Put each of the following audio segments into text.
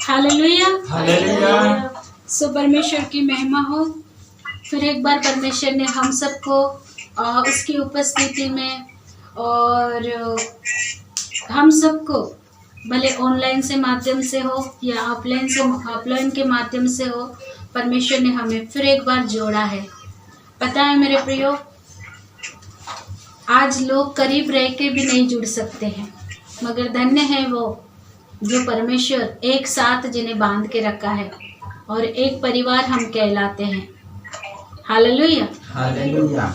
Hallelujah. Hallelujah. सो परमेश्वर की महिमा हो। फिर एक बार परमेश्वर ने हम सबको उसकी उपस्थिति में और हम सबको भले ऑनलाइन से माध्यम से हो या ऑफलाइन के माध्यम से हो, परमेश्वर ने हमें फिर एक बार जोड़ा है। पता है मेरे प्रियो, आज लोग करीब रह के भी नहीं जुड़ सकते हैं, मगर धन्य है वो जो परमेश्वर एक साथ जिन्हें बांध के रखा है और एक परिवार हम कहलाते हैं। हालेलुया। हालेलुया।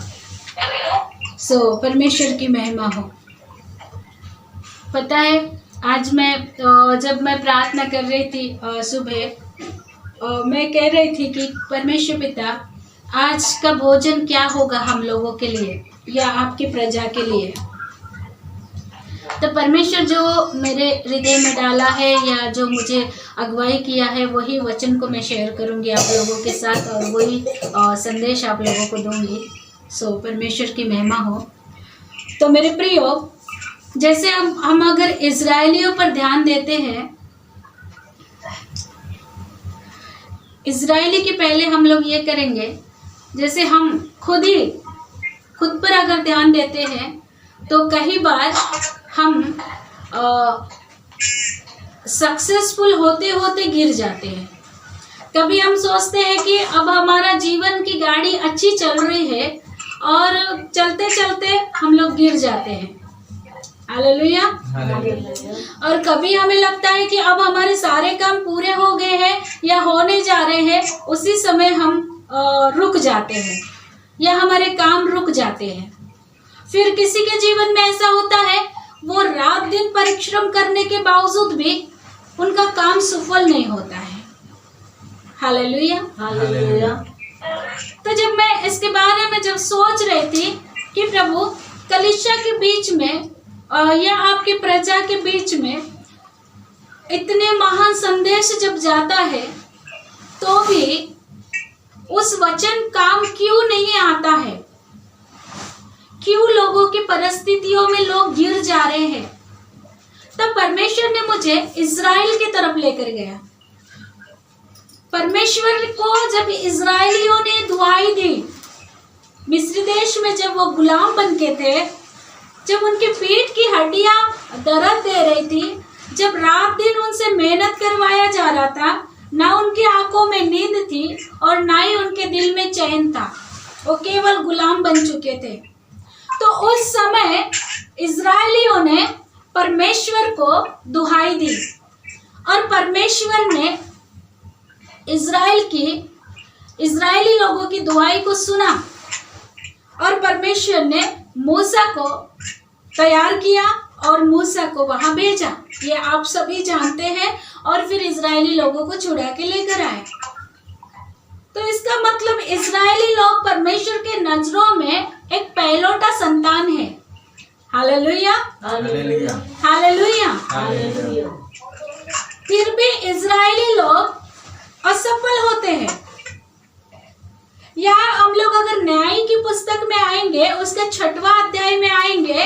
सो परमेश्वर की महिमा हो। पता है, आज जब मैं प्रार्थना कर रही थी सुबह, मैं कह रही थी कि परमेश्वर पिता, आज का भोजन क्या होगा हम लोगों के लिए या आपकी प्रजा के लिए। तो परमेश्वर जो मेरे हृदय में डाला है या जो मुझे अगुवाई किया है, वही वचन को मैं शेयर करूंगी आप लोगों के साथ और वही संदेश आप लोगों को दूंगी। सो परमेश्वर की महिमा हो। तो मेरे प्रियो, जैसे हम अगर इजरायलियों पर ध्यान देते हैं, इजरायली के पहले हम लोग ये करेंगे, जैसे हम खुद पर अगर ध्यान देते हैं तो कई बार हम सक्सेसफुल होते होते गिर जाते हैं। कभी हम सोचते हैं कि अब हमारा जीवन की गाड़ी अच्छी चल रही है और चलते चलते हम लोग गिर जाते हैं। हालेलुया। और कभी हमें लगता है कि अब हमारे सारे काम पूरे हो गए हैं या होने जा रहे हैं, उसी समय हम रुक जाते हैं या हमारे काम रुक जाते हैं। फिर किसी के जीवन में ऐसा होता है, वो रात दिन परिश्रम करने के बावजूद भी उनका काम सफल नहीं होता है। हालेलुया। हालेलुया। तो जब मैं इसके बारे में सोच रही थी कि प्रभु, कलीसिया के बीच में या आपकी प्रजा के बीच में इतने महान संदेश जब जाता है तो भी उस वचन काम क्यों नहीं आता है? क्यों लोगों की परिस्थितियों में लोग गिर जा रहे हैं? तब परमेश्वर ने मुझे इजराइल की तरफ लेकर गया। परमेश्वर को जब इजराइलियों ने दुहाई दी, मिस्र देश में जब वो गुलाम बन के थे, जब उनकी पीठ की हड्डियां दर्द दे रही थी, जब रात दिन उनसे मेहनत करवाया जा रहा था, ना उनकी आंखों में नींद थी और ना ही उनके दिल में चैन था, वो केवल गुलाम बन चुके थे। तो उस समय इजरायलियों ने परमेश्वर को दुहाई दी और परमेश्वर ने इजरायली लोगों की दुहाई को सुना और परमेश्वर ने मूसा को तैयार किया और मूसा को वहां भेजा। ये आप सभी जानते हैं। और फिर इजरायली लोगों को छुड़ा के लेकर आए। तो इसका मतलब इजरायली लोग परमेश्वर के नजरों में एक पहलौठा संतान है। हालेलुया। हालेलुया। हालेलुया। हालेलुया। फिर भी इजरायली लोग असफल होते हैं। या हम लोग अगर न्याय की पुस्तक में आएंगे, उसके 6वां अध्याय में आएंगे,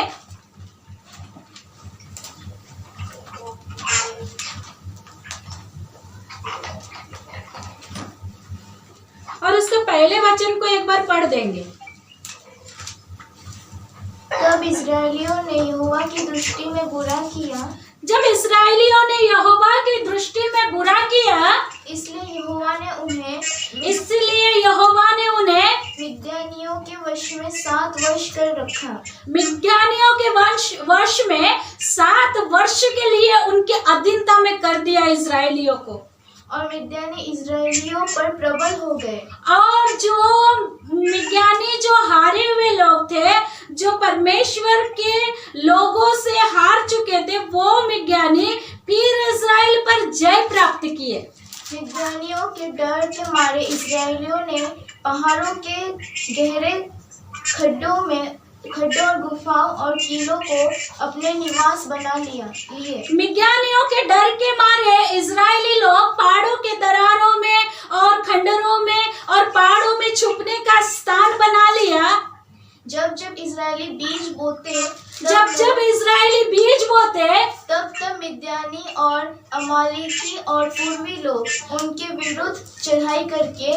और उसके पहले वचन को एक बार पढ़ देंगे। तब इस्राएलियों ने यहोवा की दृष्टि में बुरा किया, जब इस्राएलियों ने यहोवा की दृष्टि में बुरा किया, इसलिए यहोवा ने उन्हें मिद्यानियों के वश में 7 वर्ष कर रखा। मिद्यानियों के वश में 7 वर्ष के लिए उनके अधीनता में कर दिया इजरायलियों को। और मिद्यानी इजरायलियों पर प्रबल हो गए। और जो मिद्यानी जो हारे हुए लोग थे, जो परमेश्वर के लोगों से हार चुके थे, वो मिद्यानी फिर इजराइल पर जय प्राप्त किए। मिद्यानियों के डर के मारे इजरायलियों ने पहाड़ों के गहरे खड्डों और गुफाओं और कीलों को अपने निवास बना लिए। मिद्यानियों के डर के मारे इजरायली लोग पहाड़ों के दरारों में और खंडरों में और पहाड़ों में छुपने का स्थान बना लिया, जब जब इजरायली बीज बोते जब जब इजरायली बीज बोते तब तब मिद्यानी और अमालेकी और पूर्वी लोग उनके विरुद्ध चढ़ाई करके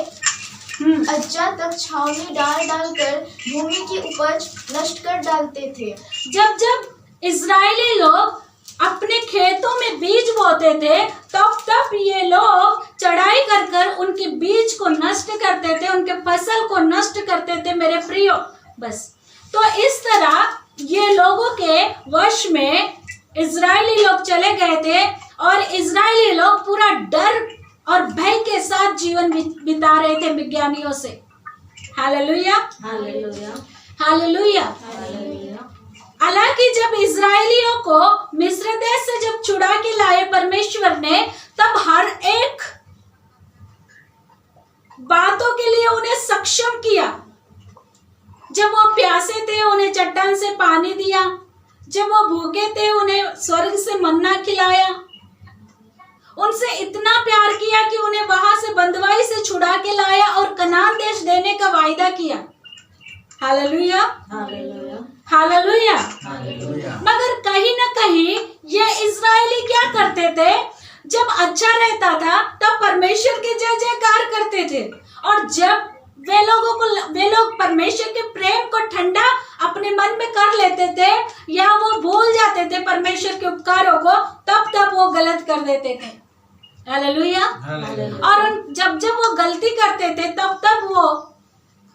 अज्जा तक छावनी डाल डाल कर भूमि की उपज नष्ट कर डालते थे। जब जब इजरायली लोग अपने खेतों में बीज बोते थे तब तब ये लोग चढ़ाई कर कर उनके बीज को नष्ट करते थे, उनके फसल को नष्ट करते थे मेरे प्रियो। बस तो इस तरह ये लोगों के वश में इजरायली लोग चले गए थे और इजरायली लोग पूरा डर और भय के साथ जीवन बिता रहे थे विज्ञानियों से। Hallelujah, hallelujah, hallelujah. हालेलुया। हालांकि जब इजरायलियों को मिस्र देश से जब छुड़ा के लाए परमेश्वर ने, तब हर एक बातों के लिए उन्हें सक्षम किया। जब वो प्यासे थे उन्हें चट्टान से पानी दिया, जब वो भूखे थे उन्हें स्वर्ग से मन्ना खिलाया, उनसे इतना प्यार किया कि उन्हें वहां से बंदवाई से छुड़ा के लाया और कनान देश देने का वायदा किया। Hallelujah, hallelujah, hallelujah. हालेलुया। मगर कहीं न कहीं ये इजरायली क्या करते थे, जब अच्छा रहता था तब परमेश्वर के जय जयकार करते थे, और जब वे लोग परमेश्वर के प्रेम को ठंडा अपने मन में कर लेते थे या वो भूल जाते थे परमेश्वर के उपकारों को, तब वो गलत कर देते थे। हालेलुया। और जब वो गलती करते थे तब वो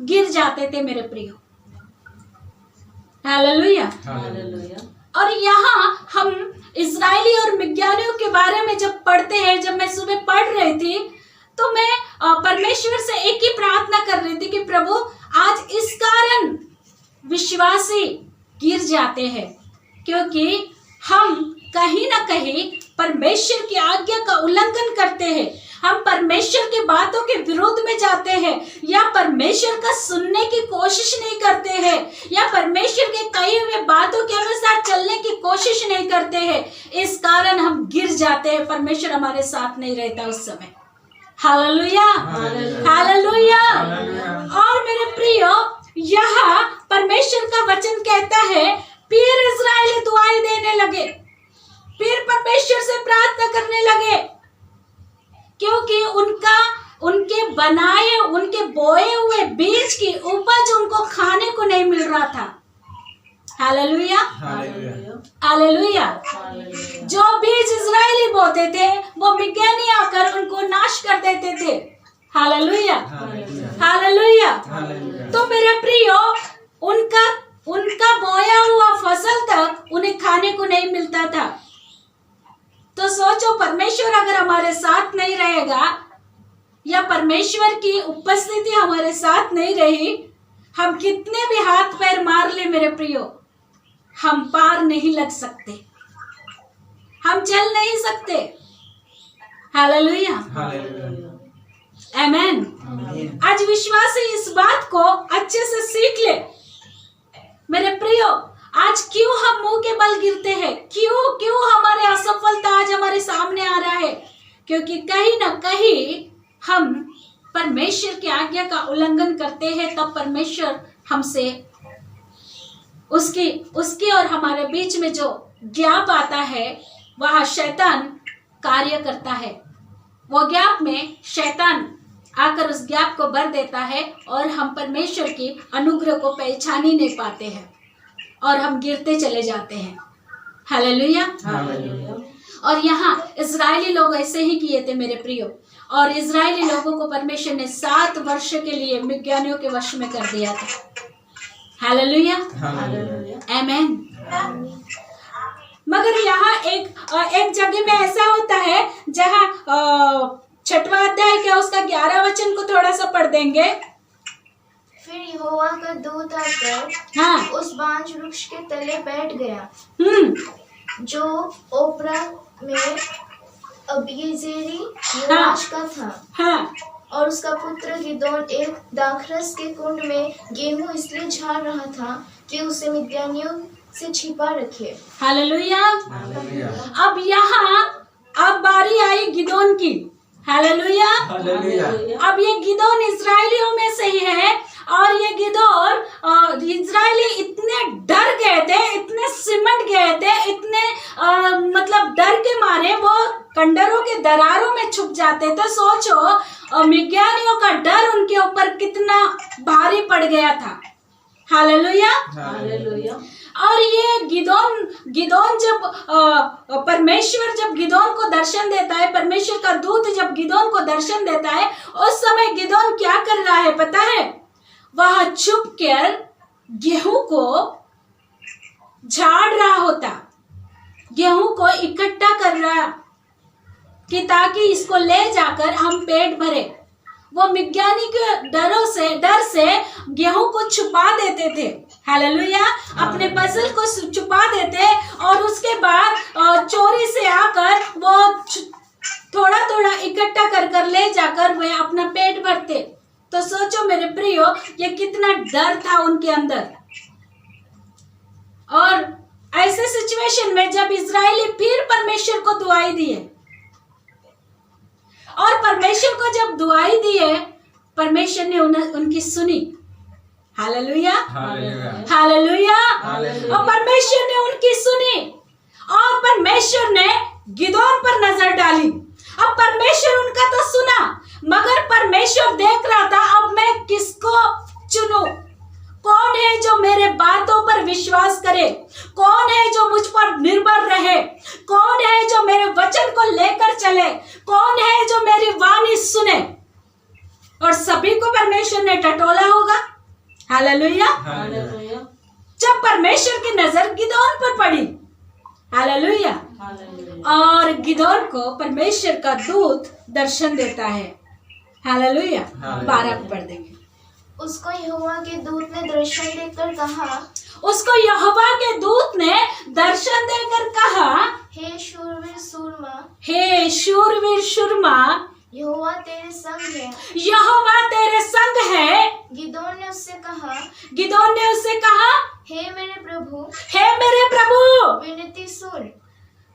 गिर जाते थे मेरे प्रियो। Hallelujah, hallelujah. और यहाँ हम इजरायली और मिद्यानियों के बारे में जब पढ़ते हैं, जब मैं सुबह पढ़ रही थी तो मैं परमेश्वर से एक ही प्रार्थना कर रही थी कि प्रभु आज इस कारण विश्वासी गिर जाते हैं क्योंकि हम कहीं ना कहीं परमेश्वर की आज्ञा का उल्लंघन करते हैं, हम परमेश्वर की बातों के विरोध में जाते हैं या परमेश्वर का सुनने की कोशिश नहीं करते हैं या परमेश्वर के कही हुए बातों के अनुसार चलने की कोशिश नहीं करते हैं। इस कारण हम गिर जाते हैं, परमेश्वर हमारे साथ नहीं रहता उस समय। Hallelujah, hallelujah. और मेरे प्रियो, यहाँ परमेश्वर का वचन कहता है फिर इजरायली दुआई देने लगे, फिर परमेश्वर से प्रार्थना करने लगे क्योंकि उनके बनाए, उनके बोए हुए बीज की उपज उनको खाने को नहीं मिल रहा था। Hallelujah, hallelujah. जो बीज इजरायली बोते थे वो मिद्यानी आकर उनको नाश कर देते थे। Hallelujah, hallelujah. तो मेरे प्रियो, उनका बोया हुआ फसल तक उन्हें खाने को नहीं मिलता था। तो सोचो, परमेश्वर अगर हमारे साथ नहीं रहेगा या परमेश्वर की उपस्थिति हमारे साथ नहीं रही, हम कितने भी हाथ पैर मार ले मेरे प्रियो, हम पार नहीं लग सकते, हम चल नहीं सकते। हालेलुया, आमेन। आज विश्वासी इस बात को अच्छे से सीख ले मेरे प्रियो। आज क्यों हम मुंह के बल गिरते हैं, क्यों हमारे असफलता आज हमारे सामने आ रहा है, क्योंकि कहीं ना कहीं हम परमेश्वर की आज्ञा का उल्लंघन करते हैं। तब परमेश्वर हमसे उसके और हमारे बीच में जो गैप आता है, वह शैतान कार्य करता है। वो गैप में शैतान आकर उस गैप को भर देता है और हम परमेश्वर की अनुग्रह को पहचान ही नहीं पाते हैं और हम गिरते चले जाते हैं। Hallelujah, hallelujah. और यहाँ इजरायली लोग ऐसे ही किए थे मेरे प्रियो, और इजरायली लोगों को परमेश्वर ने 7 वर्ष के लिए मिद्यानियों के वश में कर दिया था। हालेलुया, आमेन। मगर यहाँ एक जगह में ऐसा होता है जहाँ 6वां अध्याय क्या उसका 11 वचन को थोड़ा सा पढ़ देंगे। फिर यहोवा का दूत आकर उस बांज वृक्ष के तले बैठ गया जो ओप्रा में अबीजेरी निवास का था। और उसका पुत्र गिदोन एक दाखरस के कुंड में गेहूं इसलिए झाड़ रहा था कि उसे मिद्यानियों से छिपा रखे। हालेलुया। अब यहाँ अब बारी आई गिदोन की। हालेलुया। अब ये गिदोन इजरायलियों में से ही है और ये गिदोन इजरायली इतने डर गए थे, इतने सिमट गए थे, इतने मतलब डर के मारे वो खंडरों के दरारों में छुप जाते थे। सोचो मिज्ञानियों का डर उनके ऊपर कितना भारी पड़ गया था। Hallelujah, hallelujah. और ये गिदोन जब परमेश्वर जब गिदोन को दर्शन देता है, परमेश्वर का दूत जब गिदोन को दर्शन देता है, उस समय गिदोन क्या कर रहा है पता है? वह छुप कर गेहूं को झाड़ रहा होता, गेहूं को इकट्ठा कर रहा कि ताकि इसको ले जाकर हम पेट भरे। वो मिज्ञानी के डर से गेहूं को छुपा देते थे। हालेलुया, अपने फसल को छुपा देते और उसके बाद चोरी से आकर वो थोड़ा थोड़ा इकट्ठा कर ले जाकर वे अपना पेट भरते। तो सोचो मेरे प्रियो, ये कितना डर था उनके अंदर। और ऐसे सिचुएशन में जब इजरायली फिर परमेश्वर को दुआई दिए, और परमेश्वर को जब दुआई दिए, परमेश्वर ने उनकी सुनी। Hallelujah, hallelujah. और परमेश्वर ने उनकी सुनी और परमेश्वर ने गिदोन पर नजर डाली। अब परमेश्वर उनका तो सुना, मगर परमेश्वर देख रहा था अब मैं किसको चुनूं, कौन है जो मेरे बातों पर विश्वास करे, कौन है जो मुझ पर निर्भर रहे, कौन है जो मेरे वचन को लेकर चले, कौन है जो मेरी वाणी सुने। और सभी को परमेश्वर ने टटोला होगा। Hallelujah, hallelujah. जब परमेश्वर की नजर गिदोन पर पड़ी, हालेलुया, और गिदोन को परमेश्वर का दूत दर्शन देता है। हालेलुया, 12 पढ़ देंगे। उसको यहोवा के दूत ने दर्शन देकर कहा, उसको यहोवा के दूत ने दर्शन देकर कहा, हे शूरवीर सूरमा, हे शूरवीर शूरमा, यहोवा तेरे संग है। यहोवा तेरे संग है। गिदोन ने उससे कहा, हे मेरे प्रभु, हे मेरे प्रभु,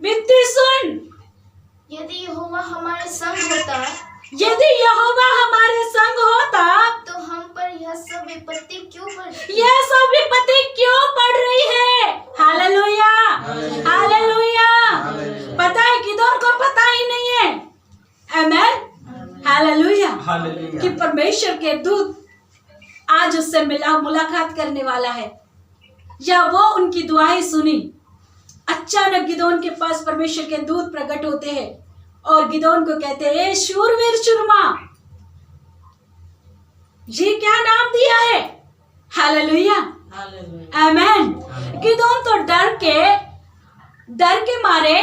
विनती सुन, यदि यहोवा हमारे संग होता, यदि यहोवा हमारे संग होता, तो हम पर यह सब विपत्ति क्यों पड़ रही है। Hallelujah, hallelujah. पता है गिदोन को पता ही नहीं है, आमेन, हालेलुया, कि परमेश्वर के दूत आज उससे मुलाकात करने वाला है, या वो उनकी दुआएं सुनी। अचानक गिदोन के पास परमेश्वर के दूत प्रकट होते हैं और गिदोन को कहते हैं, ए शूरवीर शूरमा। ये क्या नाम दिया है? हालेलुया, आमेन। गिदोन तो डर के मारे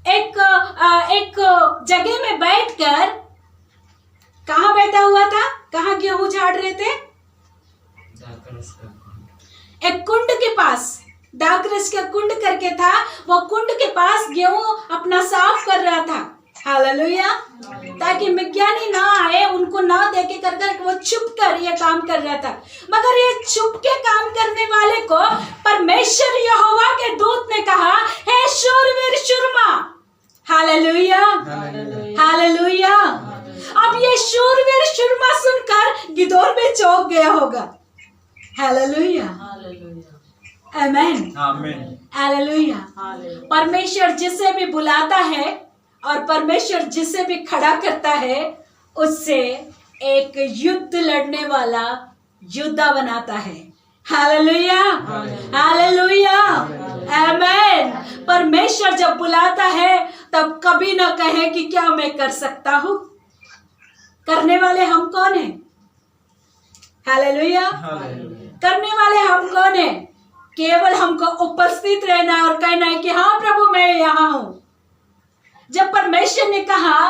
एक जगह में बैठकर, कहाँ बैठा हुआ था? कहाँ गेहूं झाड़ रहे थे? एक कुंड के पास, दाखरस का कुंड करके था, वो कुंड के पास गेहूं अपना साफ कर रहा था। हालेलुया, ताकि मिज्ञानी ना आए, उनको ना देखे कर वो छुप कर ये काम कर रहा था। मगर ये छुप के काम करने वाले को परमेश्वर यहोवा के दूत ने कहा, हे शूरवीर शूरमा। Hallelujah, hallelujah. अब ये शूरवीर शूरमा सुनकर गिदोन में चौंक गया होगा। हालेलुया, आमेन, हालेलुया। परमेश्वर जिसे भी बुलाता है और परमेश्वर जिसे भी खड़ा करता है, उससे एक युद्ध लड़ने वाला योद्धा बनाता है। हालेलुया, हालेलुया, आमेन। परमेश्वर जब बुलाता है तब कभी ना कहे कि क्या मैं कर सकता हूँ। करने वाले हम कौन हैं? हालेलुया, करने वाले हम कौन हैं? केवल हमको उपस्थित रहना है और कहना है कि हाँ प्रभु मैं यहाँ हूँ। जब परमेश्वर ने कहा,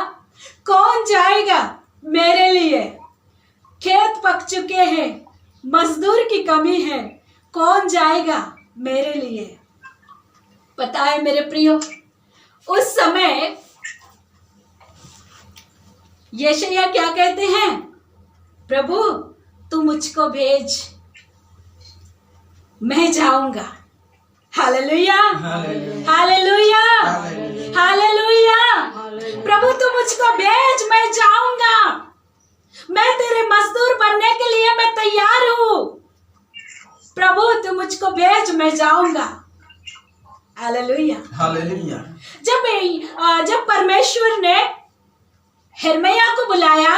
कौन जाएगा मेरे लिए, खेत पक चुके हैं, मजदूर की कमी है, कौन जाएगा मेरे लिए? पता है मेरे प्रियो, उस समय यशायाह क्या कहते हैं? प्रभु तू मुझको भेज, मैं जाऊंगा। Hallelujah, hallelujah, hallelujah. प्रभु तू मुझको भेज, मैं जाऊंगा। मैं तेरे मजदूर बनने के लिए मैं तैयार हूँ, प्रभु तू मुझको भेज, मैं जाऊंगा। Hallelujah, hallelujah. जब परमेश्वर ने हिरमयाह को बुलाया,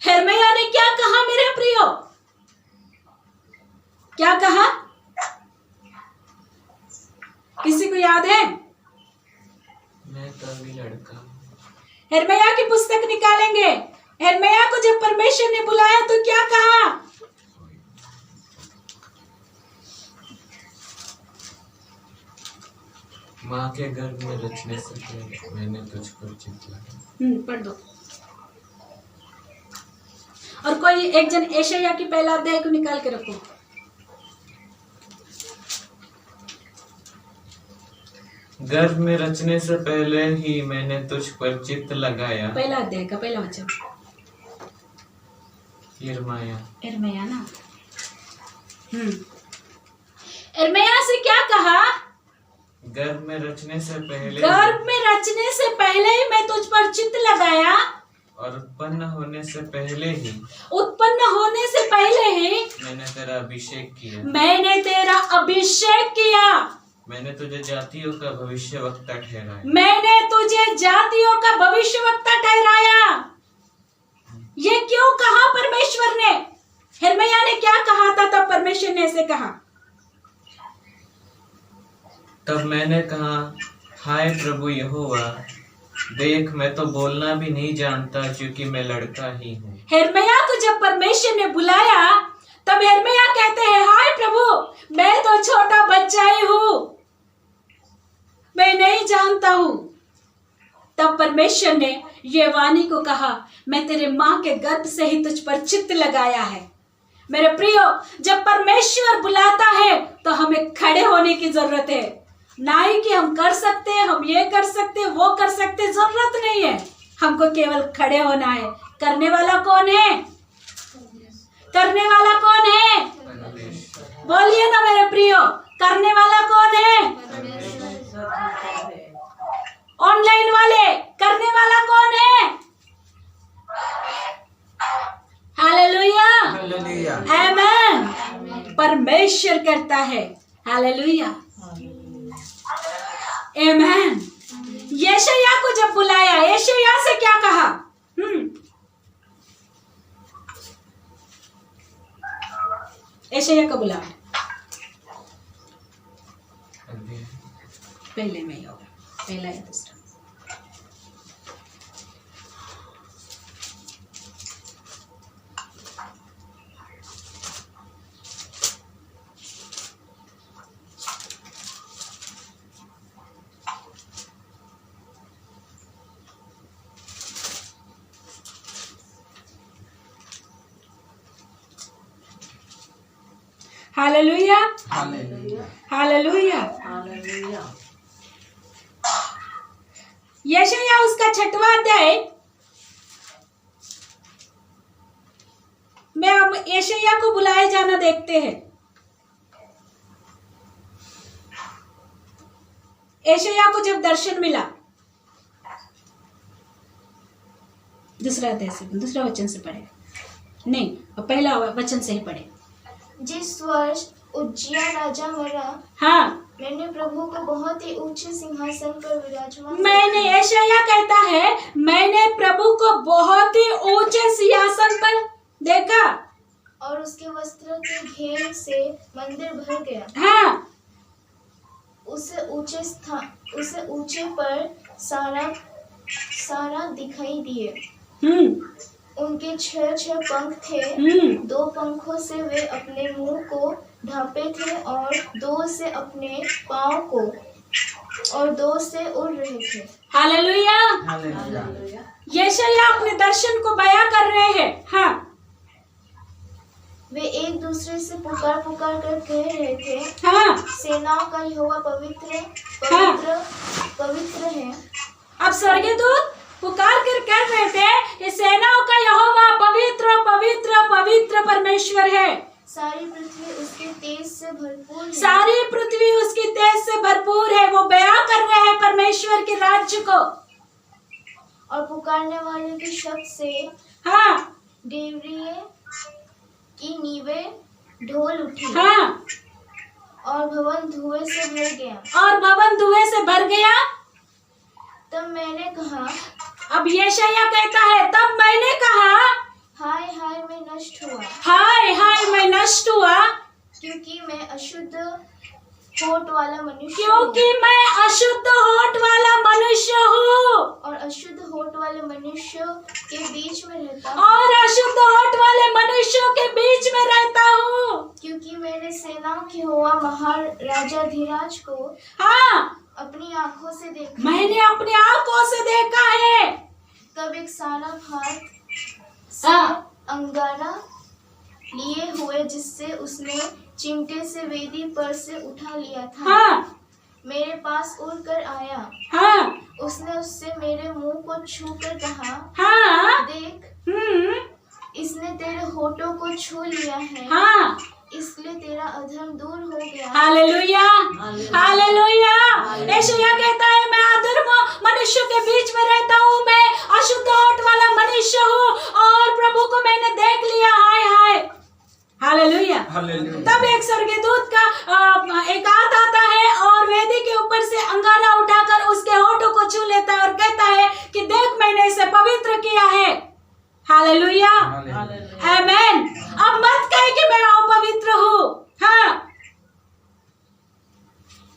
हिरमयाह ने क्या कहा मेरे प्रियो? क्या कहा? किसी को याद है? मैं तो अभी लड़का हूँ। हिरमयाह की पुस्तक निकालेंगे। हिरमयाह को जब परमेश्वर ने बुलाया तो क्या कहा? माँ के गर्भ में रचने से पहले मैंने तुझको चितलाया। पढ़ दो। और कोई एक जन यशायाह की पहला अध्याय को निकाल के रखो। गर्भ में रचने से पहले ही मैंने तुझ पर चित्त लगाया। पहला अध्याय का पहला वचन। यिर्मयाह ना। यिर्मयाह से क्या कहा? गर्भ में रचने से पहले, गर्भ में रचने से पहले ही मैं तुझ पर चित्त लगाया, और उत्पन्न होने से पहले ही, उत्पन्न होने से पहले ही मैंने तेरा अभिषेक किया। मैंने तेरा अभिषेक किया। मैंने तुझे जातियों का भविष्यवक्ता ठहराया। मैंने तुझे जातियों का भविष्यवक्ता ठहराया। ये क्यों कहा परमेश्वर ने? हिरमयाह ने क्या कहा था तब परमेश्वर ने ऐसे कहा? तब मैंने कहा, हाय प्रभु यहोवा, देख मैं तो बोलना भी नहीं जानता क्योंकि मैं लड़का ही हूँ। हिरमयाह को जब परमेश्वर ने बुलाया तब हिरमयाह कहते हैं, हाय प्रभु मैं तो छोटा बच्चा ही हूँ, मैं नहीं जानता हूँ। तब परमेश्वर ने ये वाणी को कहा, मैं तेरे माँ के गर्भ से ही तुझ पर चित्त लगाया है। मेरे प्रियो, जब परमेश्वर बुलाता है तो हमें खड़े होने की जरूरत है। ना ही कि हम कर सकते हैं, हम ये कर सकते हैं, वो कर सकते हैं, जरूरत नहीं है। हमको केवल खड़े होना है। करने वाला कौन है? करने वाला कौन है? बोलिए ना मेरे प्रियो, करने वाला कौन है? ऑनलाइन वाले, करने वाला कौन है? हालेलुया, हालेलुया, आमेन। परमेश्वर करता है। हालेलुया, आमेन। यशायाह को जब बुलाया, यशायाह से क्या कहा? यशायाह को बुलाया पहले में ही होगा, पहला या दूसरा। Hallelujah, hallelujah, hallelujah, hallelujah. यशायाह उसका 6वां अध्याय में हम यशायाह को बुलाए जाना देखते हैं। यशायाह को जब दर्शन मिला, दूसरा अध्याय से, दूसरा वचन से पढ़े, नहीं पहला वचन से ही पढ़े। जिस वर्ष उज्जिया राजा मरा, हाँ, मैंने प्रभु को बहुत ही ऊंचे सिंहासन पर विराजमान, मैंने, यशायाह कहता है, मैंने प्रभु को बहुत ही ऊंचे सिंहासन पर देखा और उसके वस्त्र के घेर से मंदिर भर गया। हाँ, उसे ऊंचे पर सारा दिखाई दिए। उनके 6 पंख थे। 2 पंखों से वे अपने मुंह को ढांपे थे और 2 से अपने पाँव को, और 2 से उड़ रहे थे। Hallelujah, hallelujah. यशायाह अपने दर्शन को बयां कर रहे हैं। हाँ, वे एक दूसरे से पुकार कर कह रहे थे, हाँ, सेनाओं का यहोवा पवित्र हाँ। पवित्र है। अब स्वर्गदूत पुकार कर कह रहे थे कि सेनाओं का यहोवा पवित्र पवित्र पवित्र परमेश्वर है। सारी पृथ्वी उसके तेज से भरपूर है। सारी पृथ्वी उसकी तेज से भरपूर है। वो बयां कर रहे हैं परमेश्वर के राज्य को। और पुकारने वाले के शब्द से हाँ, की नींवें ढोल उठी हाँ, और भवन धुएं से भर गया। और भवन धुएं से भर गया। तब मैंने कहा, अब यशायाह कहता है, तब मैंने कहा, हाय हाय मैं नष्ट हुआ, हाय हाय मैं नष्ट हुआ, क्योंकि मैं अशुद्ध होठ वाला मनुष्य क्योंकि हूँ। मैं अशुद्ध होठ वाला मनुष्य हूँ, और अशुद्ध होठ वाले मनुष्य के बीच में रहता हूँ। और अशुद्ध होठ वाले मनुष्यों के बीच में रहता हूँ, क्योंकि मैंने सेनाओं के यहोवा महाराजा धीराज को हाँ, अपनी आंखों से देखा। मैंने अपनी आंखों से देखा है। तब एक सारा हाथ से हाँ। अंगारा लिए हुए, जिससे उसने चिमटे से वेदी पर से उठा लिया था, हाँ, मेरे पास उड़कर आया। हाँ, उसने उससे मेरे मुंह को छू कर कहा, हाँ, देख, इसने तेरे होठों को छू लिया है, हाँ, इसलिए तेरा अधर्म दूर हो गया। Hallelujah, hallelujah. यशायाह कहता है, मैं अधर्म मनुष्यों के बीच में रहता हूँ, मैं अशुद्ध होठ वाला मनुष्य हूँ, और प्रभु को मैंने देख लिया। हाय हाय, हालेलुया। तब एक स्वर्गदूत का एक हाथ आता है और वेदी के ऊपर से अंगारा उठाकर उसके होठों को छू लेता है और कहता है कि देख, मैंने इसे पवित्र किया है। हालेलुया, आमेन। अब मत कहे कि मैं अपवित्र हूँ। हाँ,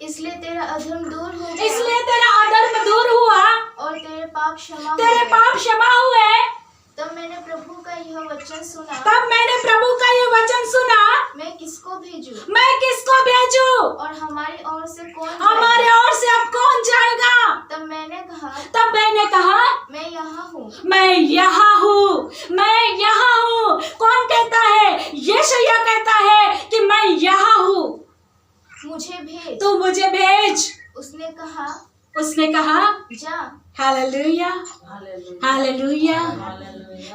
इसलिए तेरा अधर्म दूर हो गया, इसलिए तेरा अधर्म दूर हुआ और तेरे पाप क्षमा तेरे हुए। पाप क्षमा हुए। तब मैंने प्रभु का यह वचन सुना, तब मैंने प्रभु का ये वचन सुना, मैं किसको भेजूं, मैं किसको भेजूं, और हमारी ओर से कौन हमारे जाएगा? ओर से अब कौन जाएगा। तब मैंने कहा, मैं यहाँ हूँ, मैं यहाँ हूँ, मैं यहाँ हूँ। कौन कहता है? यशायाह कहता है कि मैं यहाँ हूँ, मुझे भेज। तू मुझे भेज। उसने कहा, जा। Hallelujah, hallelujah.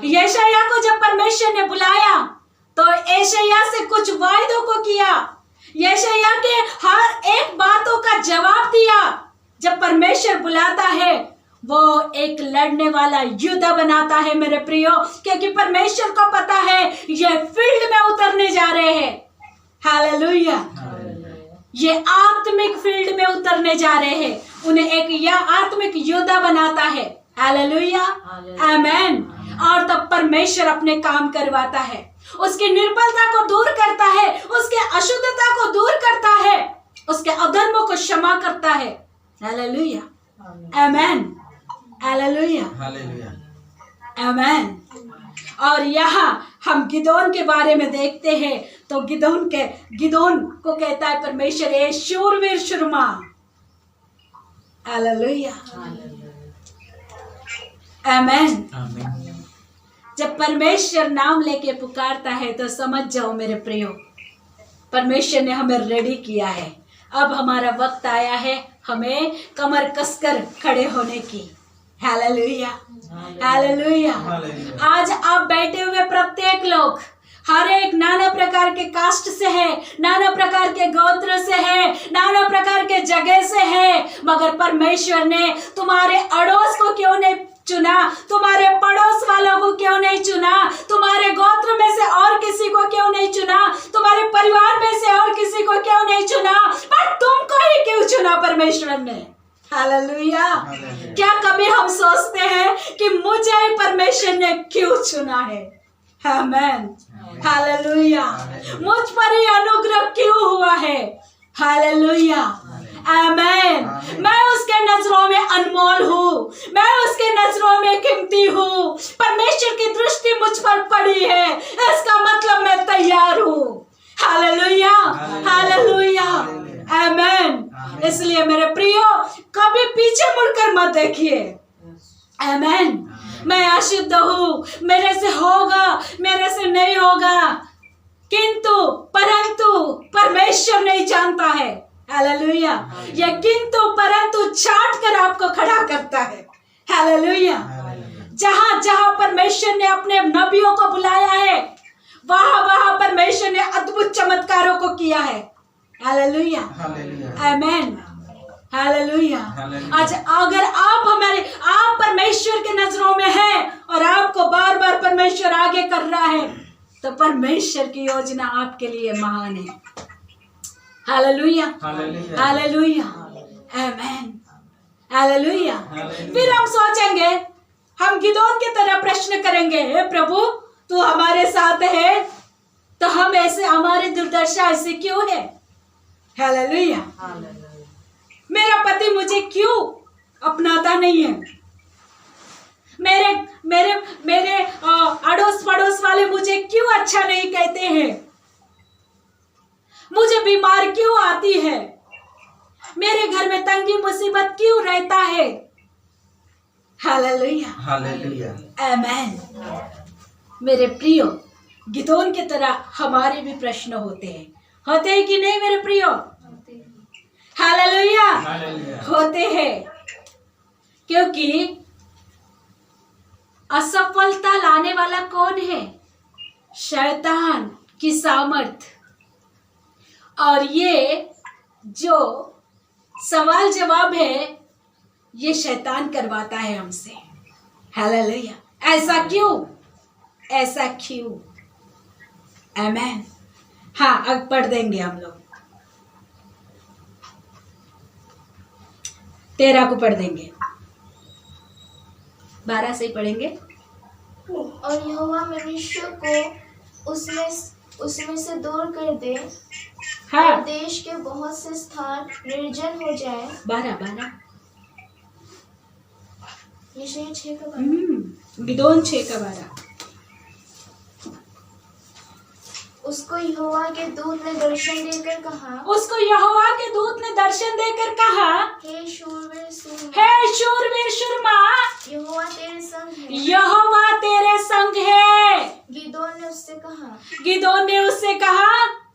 यशायाह को जब परमेश्वर ने बुलाया तो यशायाह से कुछ वायदों को किया, यशायाह के हर एक बातों का जवाब दिया। जब परमेश्वर बुलाता है वो एक लड़ने वाला योद्धा बनाता है मेरे प्रियो, क्योंकि परमेश्वर को पता है ये फील्ड में उतरने जा रहे हैं। हालेलुया, ये आत्मिक फील्ड में उतरने जा रहे हैं, उन्हें एक यह आत्मिक योद्धा बनाता है। हालेलुया, आमेन। और तब परमेश्वर अपने काम करवाता है, उसकी निर्बलता को दूर करता है, उसके अशुद्धता को दूर करता है, उसके अधर्मों को क्षमा करता है। हालेलुया, आमेन, हालेलुया, आमेन। और यहाँ हम गिदोन के बारे में देखते हैं तो गिदोन को कहता है परमेश्वर, ये शूरवीर शुरमा। हालेलुया, आमेन। जब परमेश्वर नाम लेके पुकारता है तो समझ जाओ मेरे प्रियो, परमेश्वर ने हमें रेडी किया है। अब हमारा वक्त आया है हमें कमर कसकर खड़े होने की। Hallelujah, hallelujah. आज आप बैठे हुए प्रत्येक लोग हर एक नाना प्रकार के कास्ट से है, नाना प्रकार के गोत्र से है, नाना प्रकार के जगह से है, मगर परमेश्वर ने तुम्हारे अड़ोस को क्यों नहीं चुना, तुम्हारे पड़ोस वालों को क्यों नहीं चुना, तुम्हारे गोत्र में से और किसी को क्यों नहीं चुना, तुम्हारे परिवार में से और किसी को क्यों नहीं चुना, पर तुमको ही क्यों चुना परमेश्वर ने। हालेलुया। क्या कभी हम सोचते हैं कि मुझे परमेश्वर ने क्यों चुना है? आमेन, हालेलुया। मुझ पर ही अनुग्रह क्यों हुआ है? हालेलुया, आमेन। मैं उसके नजरों में अनमोल हूँ, मैं उसके नजरों में कीमती हूँ। परमेश्वर की दृष्टि मुझ पर पड़ी है, इसका मतलब मैं तैयार हूँ। हालेलुया, हालेलुया, आमेन। इसलिए मेरे प्रियो, कभी पीछे मुड़कर मत देखिए। आमेन। मैं अशुद्ध हूँ, मेरे से होगा, मेरे से नहीं होगा, परंतु परमेश्वर नहीं जानता है। हालेलुया। ये किंतु परंतु छाट कर आपको खड़ा करता है। हालेलुया। जहां जहां परमेश्वर ने अपने नबियों को बुलाया है, वहां वहां परमेश्वर ने अद्भुत चमत्कारों को किया है। हालेलुया, आमेन, हालेलुया। आज अगर आप परमेश्वर के नजरों में हैं और आपको बार बार परमेश्वर आगे कर रहा है, तो तो परमेश्वर की योजना आपके लिए महान है। हालेलुया, हालेलुया, हालेलुया, आमेन, हालेलुया। फिर हम सोचेंगे, हम गिदोन की तरह प्रश्न करेंगे, हे प्रभु तू हमारे साथ है तो हम ऐसे, हमारी दुर्दशा ऐसे क्यों है? हालेलुया। मेरा पति मुझे क्यों अपनाता नहीं है? मेरे मेरे मेरे अड़ोस पड़ोस वाले मुझे क्यों अच्छा नहीं कहते हैं? मुझे बीमार क्यों आती है? मेरे घर में तंगी मुसीबत क्यों रहता है? हालेलुया, हालेलुया, आमेन। मेरे प्रियो, गिदोन की तरह हमारे भी प्रश्न होते हैं कि नहीं मेरे प्रियो? हालेलुया, होते हैं। क्योंकि असफलता लाने वाला कौन है? शैतान की सामर्थ। और ये जो सवाल जवाब है ये शैतान करवाता है हमसे। हालेलुया, ऐसा क्यों, ऐसा क्यों? आमेन। हाँ, अब पढ़ देंगे हम लोग, 13 को पढ़ देंगे, 12 से ही पढ़ेंगे। और यहोवा मनुष्य को उसमें से दूर कर दे, हाँ, और देश के बहुत से स्थान निर्जन हो जाए। 12 यशायाह 6 का 12। गिदोन 6 का 12। उसको यहोवा के दूत ने दर्शन देकर कहा, उसको यहोवा के दूत ने दर्शन देकर कहा, हे शूरवीर सूरमा, हे शूरवीर सूरमा, यहोवा तेरे संग है। यहोवा तेरे संग है। गिदोन ने उससे कहा, गिदोन ने उससे कहा,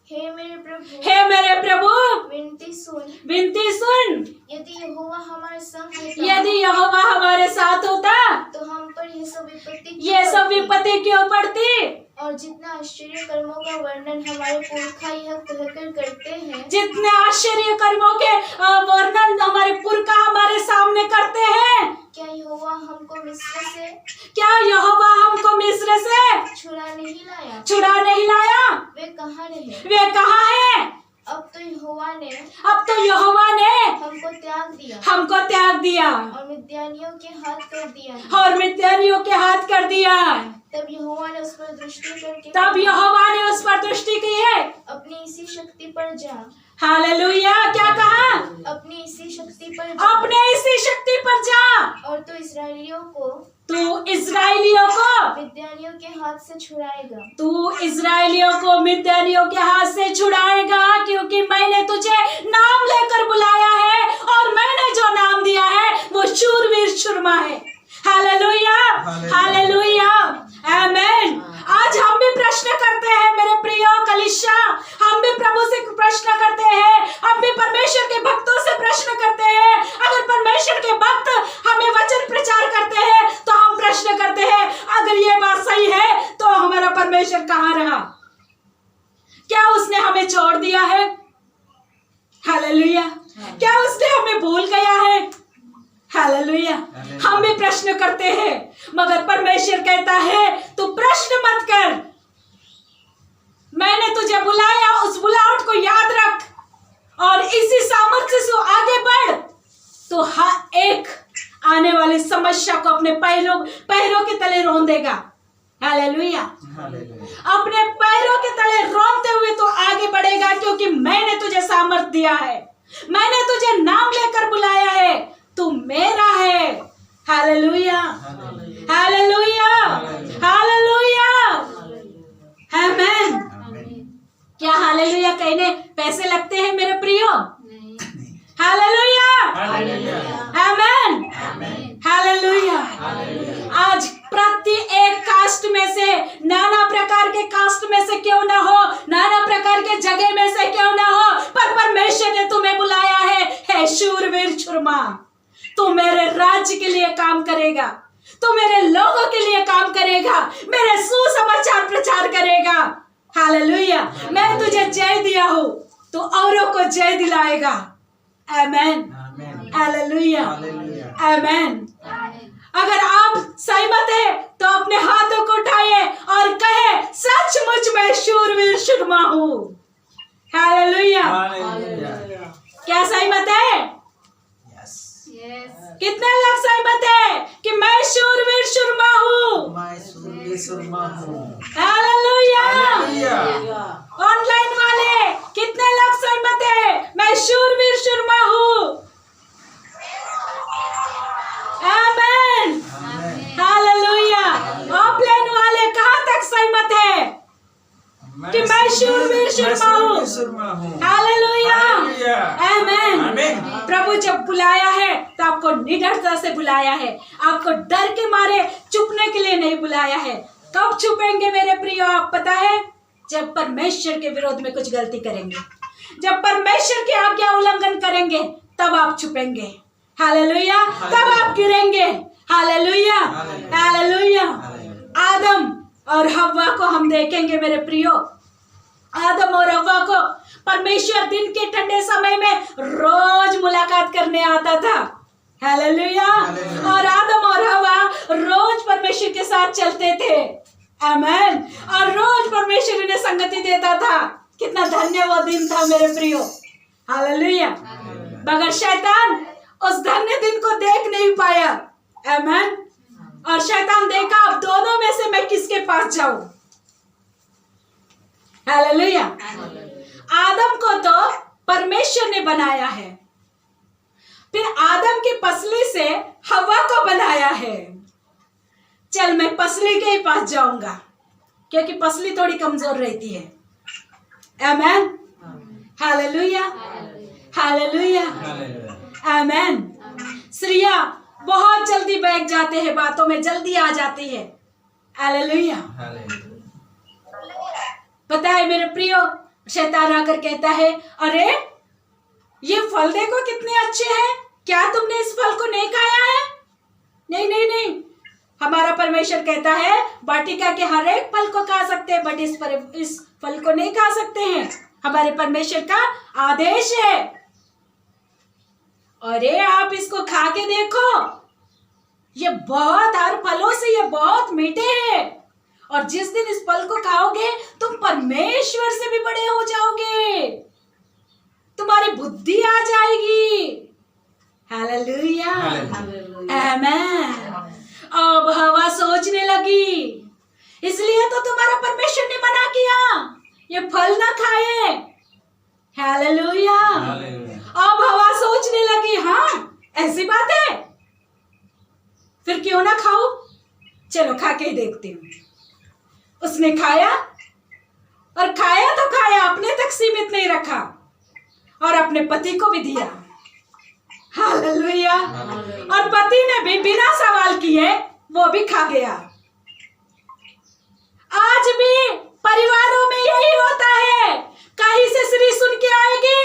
हे मेरे प्रभु, हे मेरे प्रभु, विनती सुन, विनती सुन। यदि यहोवा हमारे संग होता, यदि यहोवा हमारे साथ होता तो हम पर ये सब विपत्ति क्यों पड़ती? और जितना आश्चर्य कर्मों का वर्णन हमारे पुरखा यह कहकर करते हैं, जितने आश्चर्य कर्मों के वर्णन हमारे पुरखा हमारे सामने करते हैं, क्या यहोवा हमको मिस्र से छुड़ा नहीं लाया? वे कहाँ रहे? वे कहाँ है? अब तो यहोवा ने हमको त्याग दिया और मिद्यानियों के हाथ कर दिया। तब यहोवा ने उस पर दृष्टि की है। अपनी इसी शक्ति पर जा। हालेलुया, क्या कहा? अपनी इसी शक्ति पर जा। और तो इस्राएलियों को मिद्यानियों के हाथ से छुड़ाएगा। क्योंकि मैंने तुझे नाम लेकर बुलाया है और मैंने जो नाम दिया है वो शूरवीर सूरमा है। हालेलुया, हालेलुया, आमेन। आज हम भी प्रश्न करते हैं मेरे प्रियो कलीसिया, हम भी प्रभु से प्रश्न करते हैं, हम भी परमेश्वर के भक्तों से प्रश्न करते हैं। अगर परमेश्वर के भक्त हमें वचन प्रचार करते हैं तो हम प्रश्न करते हैं, अगर ये बात सही है तो हमारा परमेश्वर कहाँ रहा? क्या उसने हमें छोड़ दिया है? हालेलुया, क्या उसने हमें भूल गया है? हालेलुया, हम भी प्रश्न करते हैं, मगर परमेश्वर कहता है तू प्रश्न मत कर, मैंने तुझे बुलाया, उस बुलाहट को याद रख और इसी सामर्थ्य से आगे बढ़, तो हर एक आने वाली समस्या को अपने पैरों के तले रौंद देगा। हालेलुया, अपने पैरों के तले रौंदते हुए तो आगे बढ़ेगा, क्योंकि मैंने तुझे सामर्थ्य दिया है, मैंने तुझे नाम लेकर बुलाया है, तू मेरा है। हालेलुया, हालेलुया, हालेलुया, आमेन। क्या हालेलुया कहने पैसे लगते हैं मेरे प्रियो? हालेलुया, आमेन, हालेलुया। आज प्रति एक कास्ट में से, नाना प्रकार के कास्ट में से क्यों ना हो, नाना प्रकार के जगह में से क्यों ना हो, पर परमेश्वर ने तुम्हें बुलाया है शूरवीर सूरमा। तू मेरे राज्य के लिए काम करेगा, तू मेरे लोगों के लिए काम करेगा, मेरे सुसमाचार प्रचार करेगा। हालेलुया, मैं तुझे जय दिया हूँ, तो औरों को जय दिलाएगा। आमेन, हालेलुया, आमेन। अगर आप सहमत है तो अपने हाथों को उठाइए और कहे, सचमुच आमेन, हालेलुया। ऑफलाइन वाले कहाँ तक सहमत है कि मैं शूरवीर सुरमा हूँ? हालेलुया, आमेन। प्रभु जब बुलाया है तो आपको निडरता से बुलाया है, आपको डर के मारे चुपने के लिए नहीं बुलाया है। कब छुपेंगे मेरे प्रियो, आप पता है? जब परमेश्वर के विरोध में कुछ गलती करेंगे, जब परमेश्वर की आज्ञा उल्लंघन करेंगे, तब आप छुपेंगे। हालेलुया, तब आप गिरेंगे। Hallelujah, hallelujah. आदम और हव्वा को हम देखेंगे मेरे प्रियो। आदम और हव्वा को परमेश्वर दिन के ठंडे समय में रोज मुलाकात करने आता था। हालेलुया। और आदम और हव्वा रोज परमेश्वर के साथ चलते थे। आमेन। और रोज परमेश्वर इन्हें संगति देता था। कितना धन्य वो दिन था मेरे प्रियो। हालेलुया। मगर शैतान उस धन्य दिन को देख नहीं पाया। आमेन। और शैतान देखा अब दोनों में से मैं किसके पास जाऊं। हालेलुया। आदम को तो परमेश्वर ने बनाया है, फिर आदम की पसली से हव्वा को बनाया है। चल मैं पसली के ही पास जाऊंगा, क्योंकि पसली थोड़ी कमजोर रहती है। आमेन, हालेलुया, हालेलुया, आमेन। स्त्रियां बहुत जल्दी बहक जाते हैं, बातों में जल्दी आ जाती है। हालेलुया। पता है मेरे प्रियो, शैतान आकर कहता है, अरे ये फल देखो कितने अच्छे हैं, क्या तुमने इस फल को नहीं खाया है? नहीं नहीं नहीं, हमारा परमेश्वर कहता है वाटिका के हर एक फल को खा सकते हैं, बट इस फल को नहीं खा सकते हैं। हमारे परमेश्वर का आदेश है। अरे आप इसको खा के देखो, ये बहुत, हर फलों से ये बहुत मीठे हैं, और जिस दिन इस फल को खाओगे तुम परमेश्वर से भी बड़े हो जाओगे, तुम्हारी बुद्धि आ जाएगी। हालेलुया, आमेन। अब हवा सोचने लगी, इसलिए तो तुम्हारा परमेश्वर ने मना किया ये फल ना खाए। हालेलुया। अब हवा सोचने लगी, हाँ ऐसी बात है, फिर क्यों ना खाओ, चलो खा के ही देखती हूँ। उसने खाया, और खाया तो खाया, अपने तक सीमित नहीं रखा, और अपने पति को भी दिया। हालेलुया। और पति ने भी बिना सवाल किए वो भी खा गया। आज भी परिवारों में यही होता है, कहीं से स्त्री सुन के आएगी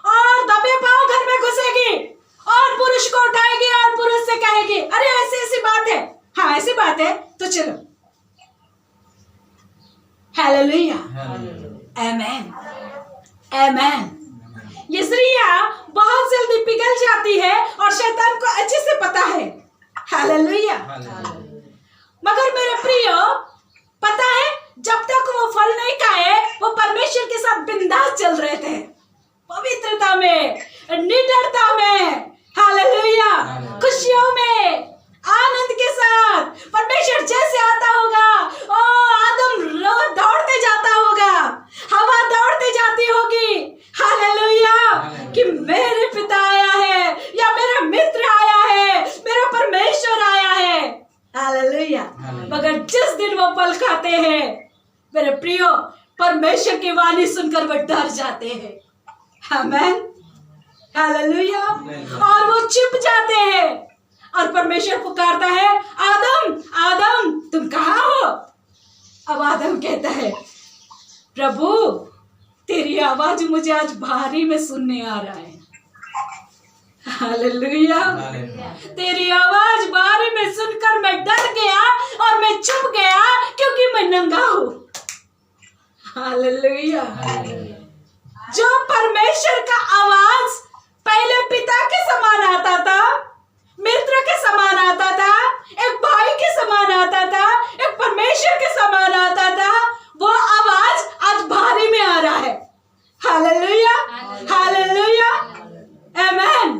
और दबे पांव घर में घुसेगी और पुरुष को उठाएगी और पुरुष से कहेगी, अरे ऐसी ऐसी बात है। हाँ ऐसी बात है तो चलो। हालेलुया, आमेन, आमेन। ये स्त्रियां बहुत जल्दी पिघल जाती है और शैतान को अच्छे से पता है। हालेलुया। मगर मेरे प्रियो, पता है जब तक वो फल नहीं खाए वो परमेश्वर के साथ बिंदास चल रहे थे, पवित्रता में, निडरता में। हालेलुया, खुशियों में, आनंद के साथ। परमेश्वर जैसे आता होगा, ओ आदम दौड़ते जाता होगा, हवा दौड़ते जाती होगी। हालेलुया, कि मेरे पिता आया है, या मेरा मित्र आया है, मेरा परमेश्वर आया है। हालेलुया। मगर जिस दिन वो फल खाते हैं मेरे प्रियो, परमेश्वर की वाणी सुनकर वो डर जाते हैं। आमेन, हालेलुया। और वो छिप जाते हैं, और परमेश्वर पुकारता है, आदम आदम तुम कहाँ हो? अब आदम कहता है, प्रभु तेरी आवाज मुझे आज भारी में सुनने आ रहा है। हालेलुया। तेरी आवाज भारी में सुनकर मैं डर गया और मैं चुप गया, क्योंकि मैं नंगा हूं। हालेलुया। जो परमेश्वर का आवाज पहले पिता के समान आता था, मित्र के समान आता था, एक भाई के समान आता था, एक परमेश्वर के समान आता था, वो आवाज आज भारी में आ रहा है। हालेलुया, हालेलुया, आमेन।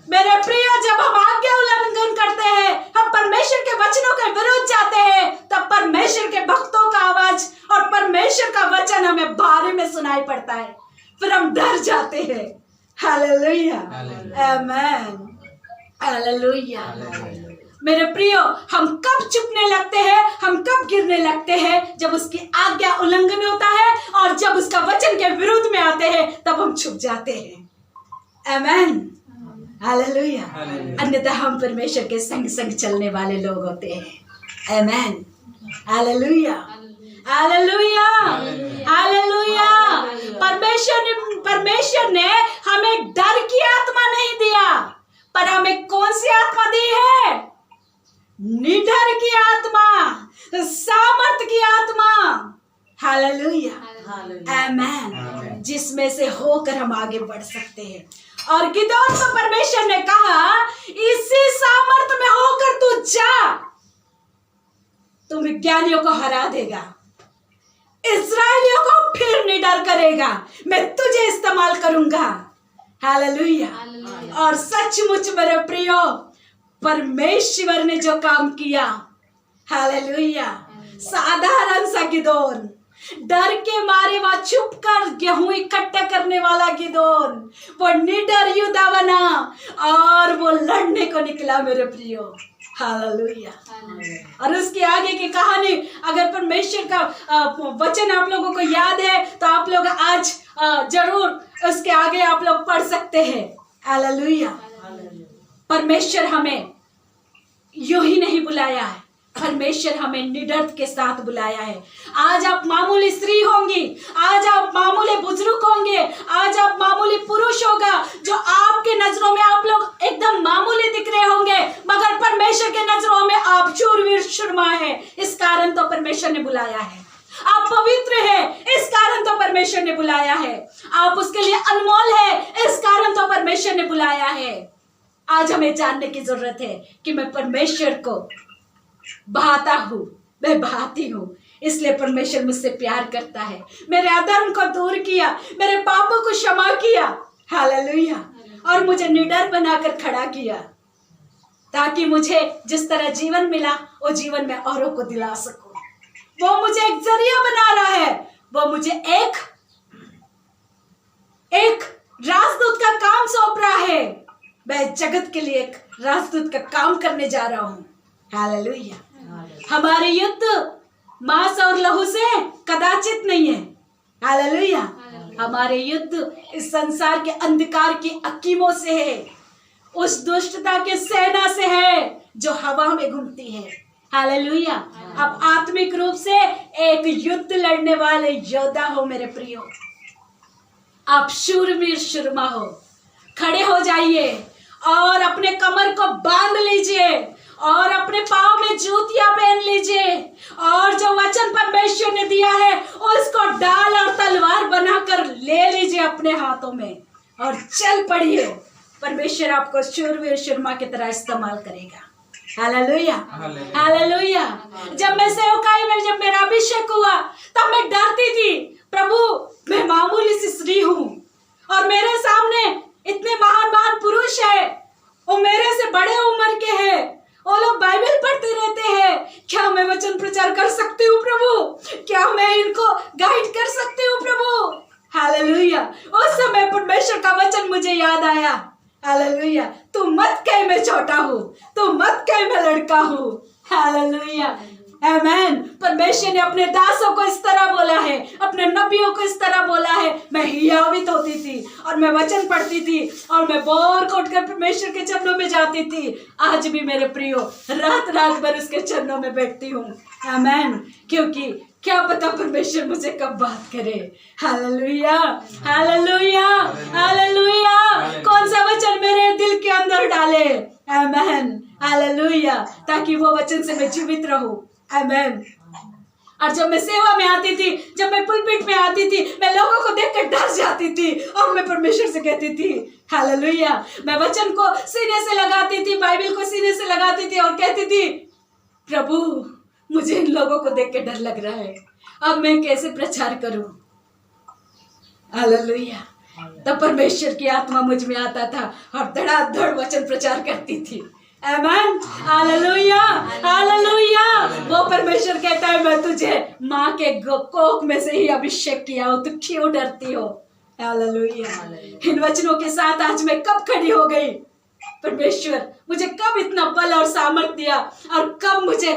मेरे प्रिय, जब हम आज्ञा उल्लंघन करते हैं, हम परमेश्वर के वचनों के विरुद्ध जाते हैं, तब परमेश्वर के भक्तों का आवाज और परमेश्वर का वचन हमें भारी में सुनाई पड़ता है, फिर हम डर जाते हैं। हालेलुया, आमेन, हालेलुया। मेरे प्रियो, हम कब चुपने लगते हैं, हम कब गिरने लगते हैं? जब उसकी आज्ञा उल्लंघन होता है और जब उसका वचन के विरुद्ध में आते हैं, तब हम छुप जाते हैं। आमेन, हालेलुया। अन्यथा हम परमेश्वर के संग संग चलने वाले लोग होते हैं। आमेन, हालेलुया, हालेलुया, हालेलुया। परमेश्वर ने हमें डर की आत्मा नहीं दिया, पर हमें कौन सी आत्मा दी है? निडर की आत्मा, सामर्थ की आत्मा। हालेलुया, आमेन, जिसमें से होकर हम आगे बढ़ सकते हैं। और गिदोन को परमेश्वर ने कहा, इसी सामर्थ में होकर तू जा, तू मिद्यानियों को हरा देगा, इस्राएलियों को फिर निडर करेगा, मैं तुझे इस्तेमाल करूंगा। हालेलुया। और सचमुच मेरे प्रियो, परमेश्वर ने जो काम किया, हालेलुया, साधारण सा गिदोन, डर के मारे वहां छुप कर गेहूं इकट्ठा करने वाला गिदोन, वो निडर योद्धा बना और वो लड़ने को निकला मेरे प्रियो। हालेलुया। और उसके आगे की कहानी, अगर परमेश्वर का वचन आप लोगों को याद है तो आप लोग आज जरूर उसके आगे आप लोग पढ़ सकते हैं। हालेलुया। परमेश्वर हमें यूं ही नहीं बुलाया है, परमेश्वर हमें निडरता के साथ बुलाया है। आज आप मामूली स्त्री होंगी, आज आप मामूली बुजुर्ग होंगे, आज आप मामूली पुरुष होगा, जो आपके नजरों में आप लोग एकदम मामूली दिख रहे होंगे, मगर परमेश्वर के नजरों में आप शूरवीर शूरमा है। इस कारण तो परमेश्वर ने बुलाया है। आप पवित्र है, इस कारण तो परमेश्वर ने बुलाया है। आप उसके लिए अनमोल है, इस कारण तो परमेश्वर ने बुलाया है। आज हमें जानने की जरूरत है कि मैं परमेश्वर को बहाता हूँ, मैं बहाती हूँ, इसलिए परमेश्वर मुझसे प्यार करता है। मेरे अधर्म को दूर किया, मेरे पापों को क्षमा किया। हालेलुया। और मुझे निडर बनाकर खड़ा किया, ताकि मुझे जिस तरह जीवन मिला वो जीवन में औरों को दिला सकूं। वो मुझे एक जरिया बना रहा है, वो मुझे एक राजदूत का काम सौंप रहा है। मैं जगत के लिए एक राजदूत का काम करने जा रहा हूँ। हालेलुया। हमारे युद्ध मांस और लहू से कदाचित नहीं है। हालेलुया। हमारे युद्ध इस संसार के अंधकार की अकीमों से है, उस दुष्टता के सेना से है जो हवा में घूमती है। हालेलुया। आप आत्मिक रूप से एक युद्ध लड़ने वाले योद्धा हो मेरे प्रियो। आप शूरवीर शूरमा हो। खड़े हो जाइए और अपने कमर को बांध लीजिए और अपने पाँव में जूतियां पहन लीजिए और जो वचन परमेश्वर ने दिया है उसको डाल और तलवार बनाकर ले लीजिए अपने हाथों में और चल पड़िए। परमेश्वर आपको शूरवीर शूरमा की तरह इस्तेमाल करेगा। Hallelujah, hallelujah. जब मैं सेवकाई में, जब मेरा अभिषेक हुआ, तब मैं डरती थी, प्रभु मैं मामूली सी स्त्री हूँ और मेरे सामने इतने महान महान पुरुष है, वो मेरे से बड़े उम्र के हैं, वो लोग बाइबल पढ़ते रहते हैं, क्या मैं वचन प्रचार कर सकती हूँ प्रभु? क्या मैं इनको गाइड कर सकती हूँ प्रभु? हालेलुया। उस समय परमेश्वर का वचन मुझे याद आया। हालेलुया। तू मत कह मैं छोटा हूँ, तू मत कह मैं लड़का हूँ। हालेलुया, आमेन। परमेश्वर ने अपने दासों को इस तरह बोला है, अपने नबियों को इस तरह बोला है। मैं हियावित होती थी और मैं वचन पढ़ती थी और मैं बोर को उठकर परमेश्वर के चरणों में जाती थी। आज भी मेरे प्रियो रात रात भर उसके चरणों में बैठती हूँ। आमेन। क्योंकि क्या पता परमेश्वर मुझे कब बात करे। Hallelujah, hallelujah, hallelujah. कौन सा वचन मेरे दिल के अंदर डाले। आमेन, हालेलुया। ताकि वो वचन से मैं जीवित रहूं। आमेन। और जब मैं सेवा में आती थी, जब मैं पुलपिट में आती थी, मैं लोगों को देखकर डर जाती थी और मैं परमेश्वर से कहती थी हालेलुया। मैं वचन को सीने से लगाती थी, बाइबल को सीने से लगाती थी और कहती थी प्रभु मुझे इन लोगों को देख के डर लग रहा है, अब मैं कैसे प्रचार करूं। हालेलुया। तब परमेश्वर की आत्मा मुझ में आता था और धड़ाधड़ वचन प्रचार करती थी। आमेन, हालेलुया, हालेलुया। वो परमेश्वर कहता है मैं तुझे माँ के कोख में से ही अभिषेक किया हूँ, तू क्यों डरती हो। हालेलुया। इन वचनों के साथ आज मैं कब खड़ी हो गई। परमेश्वर मुझे कब इतना बल और सामर्थ्य दिया और कब मुझे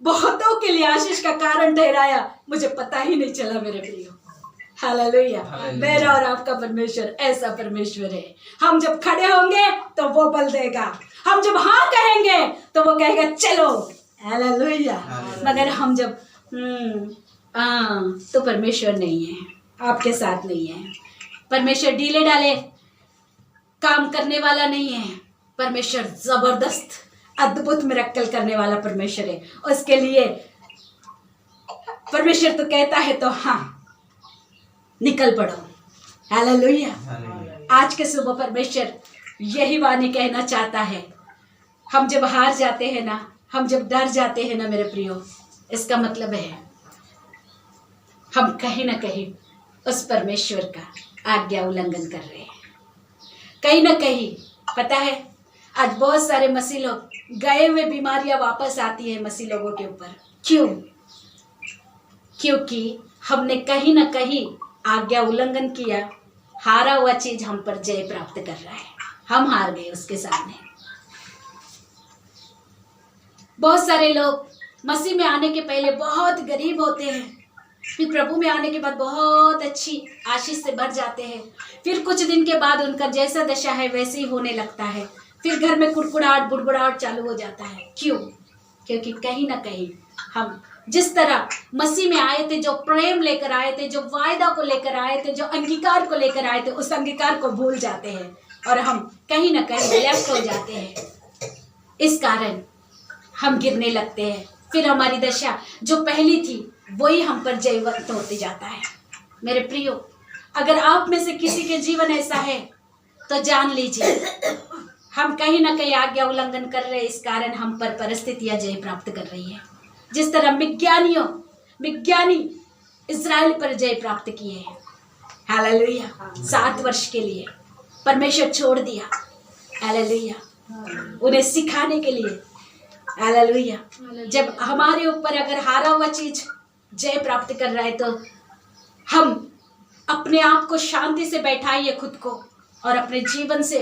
बहुतों के लिए आशीष का कारण ठहराया, मुझे पता ही नहीं चला मेरे प्रियो। हालेलुया। मेरा और आपका परमेश्वर ऐसा परमेश्वर है। हम जब खड़े होंगे तो वो बल देगा, हम जब हाँ कहेंगे तो वो कहेगा चलो। हालेलुया। मगर हम जब तो परमेश्वर नहीं है, आपके साथ नहीं है। परमेश्वर ढीले डाले काम करने वाला नहीं है। परमेश्वर जबरदस्त अद्भुत मिरेकल करने वाला परमेश्वर है। उसके लिए परमेश्वर तो कहता है तो हाँ निकल पड़ो। हालेलुया। आज के सुबह परमेश्वर यही वाणी कहना चाहता है। हम जब हार जाते हैं ना, हम जब डर जाते हैं ना मेरे प्रियो, इसका मतलब है हम कहीं ना कहीं उस परमेश्वर का आज्ञा उल्लंघन कर रहे हैं। कहीं ना कहीं पता है आज बहुत सारे मसीह लोग गए हुए बीमारियां वापस आती है मसीह लोगों के ऊपर। क्यों? क्योंकि हमने कहीं ना कहीं आज्ञा उल्लंघन किया। हारा हुआ चीज हम पर जय प्राप्त कर रहा है, हम हार गए उसके सामने। बहुत सारे लोग मसीह में आने के पहले बहुत गरीब होते हैं, फिर प्रभु में आने के बाद बहुत अच्छी आशीष से भर जाते हैं। फिर कुछ दिन के बाद उनका जैसा दशा है वैसे ही होने लगता है। फिर घर में कुड़कुड़ाहट बुड़बुड़ाहट चालू हो जाता है। क्यों? क्योंकि कहीं ना कहीं हम जिस तरह मसीह में आए थे, जो प्रेम लेकर आए थे, जो वायदा को लेकर आए थे, जो अंगीकार को लेकर आए थे, उस अंगीकार को भूल जाते हैं और हम कहीं ना कहीं लेफ्ट हो जाते हैं। इस कारण हम गिरने लगते हैं। फिर हमारी दशा जो पहली थी वही हम पर जयवंत होते जाता है। मेरे प्रियो, अगर आप में से किसी के जीवन ऐसा है तो जान लीजिए हम कहीं ना कहीं आज्ञा उल्लंघन कर रहे हैं। इस कारण हम पर परिस्थितियां जय प्राप्त कर रही है। जिस तरह विज्ञानी इजराइल पर जय प्राप्त किए हैं। हालेलुया। 7 वर्ष के लिए परमेश्वर छोड़ दिया। हालेलुया। उन्हें सिखाने के लिए। हालेलुया। जब हमारे ऊपर अगर हारा हुआ चीज जय प्राप्त कर रहा है तो हम अपने आप को शांति से बैठाइए खुद को और अपने जीवन से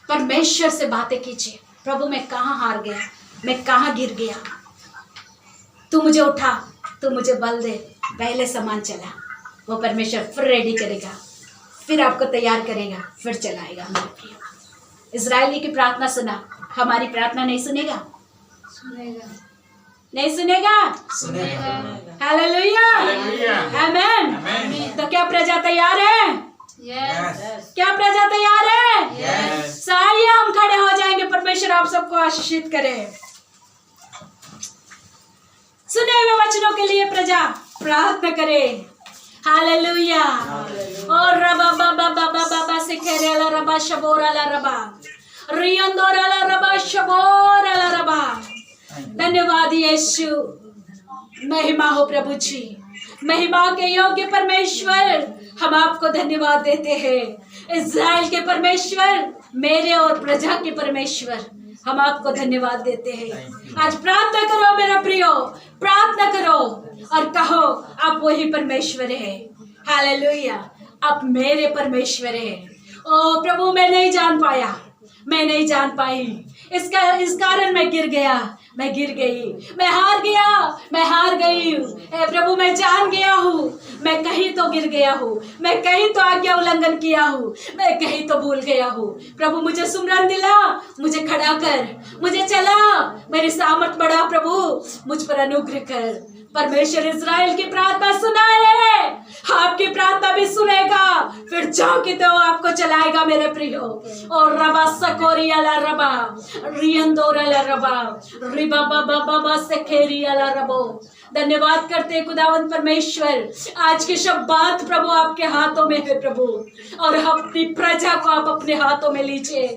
परमेश्वर से बातें कीजिए। प्रभु मैं कहाँ हार गया, मैं कहाँ गिर गया, तू मुझे उठा, तू मुझे बल दे। पहले सामान चला, वो परमेश्वर फिर रेडी करेगा, फिर आपको तैयार करेगा, फिर चलाएगा। इजरायली की प्रार्थना सुना, हमारी प्रार्थना नहीं सुनेगा? नहीं सुनेगा? हालेलुया। आमीन। तो क्या प्रजा तैयार है? क्या प्रजा तैयार है? साइए हम खड़े हो जाएंगे। परमेश्वर आप सबको आशीषित करे। सुने हुए वचनों के लिए प्रजा प्रार्थना करे। हालेलुया। और रबा बाबा बाबा बाबा से खेरेला रबा शबोराला रबा रियंदोराला रबा शबोराला रबा। धन्यवाद यीशु। महिमा हो प्रभु जी, महिमा के योग्य परमेश्वर, हम आपको धन्यवाद देते हैं। इज़राइल के परमेश्वर, मेरे और प्रजा के परमेश्वर, हम आपको धन्यवाद देते हैं। आज प्रार्थना करो मेरा प्रियो, प्रार्थना करो और कहो आप वही परमेश्वर है। हालेलुया। आप मेरे परमेश्वर है। ओ प्रभु मैं नहीं जान पाया, मैं नहीं जान पाई, इस कारण मैं गिर गया, मैं गिर गई, मैं हार गई। ए प्रभु मैं जान गया हूँ, मैं कहीं तो गिर गया हूँ, मैं कहीं तो आज्ञा उल्लंघन किया हूँ, मैं कहीं तो भूल गया हूँ। प्रभु मुझे सुमरन दिला, मुझे खड़ा कर, मुझे चला, मेरी सामर्थ बढ़ा। प्रभु मुझ पर अनुग्रह कर। परमेश्वर इज़राइल की प्रार्थना सुना है, आपकी प्रार्थना भी सुनेगा, फिर जाके तो आपको चलाएगा मेरे प्रियो। और रबा सकोरियाला रबा रियंदोराला रबा रिबा बाबा बाबा सखेरियाला रबो। धन्यवाद करते हैं खुदावंत परमेश्वर। आज की सब बात प्रभु आपके हाथों में है प्रभु, और अपनी प्रजा को आप अपने हाथों में लीजिए